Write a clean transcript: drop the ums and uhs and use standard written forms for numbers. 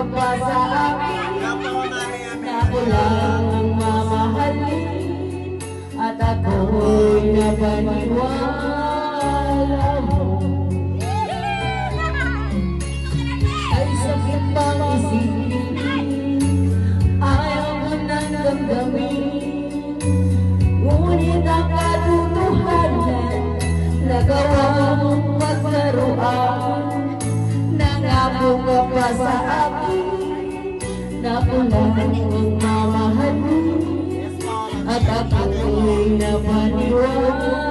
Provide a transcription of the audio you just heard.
pa sa akin na ako lang ang mamahalin at ako'y napaniwala mo. Ay sakit pang isipin, ayaw ko nang damdamin, ngunit ang katotohanan nagawa mong paglaruan. Nangako ka pa sa akin na ako lang ang mamahalin at ako'y napaniwala.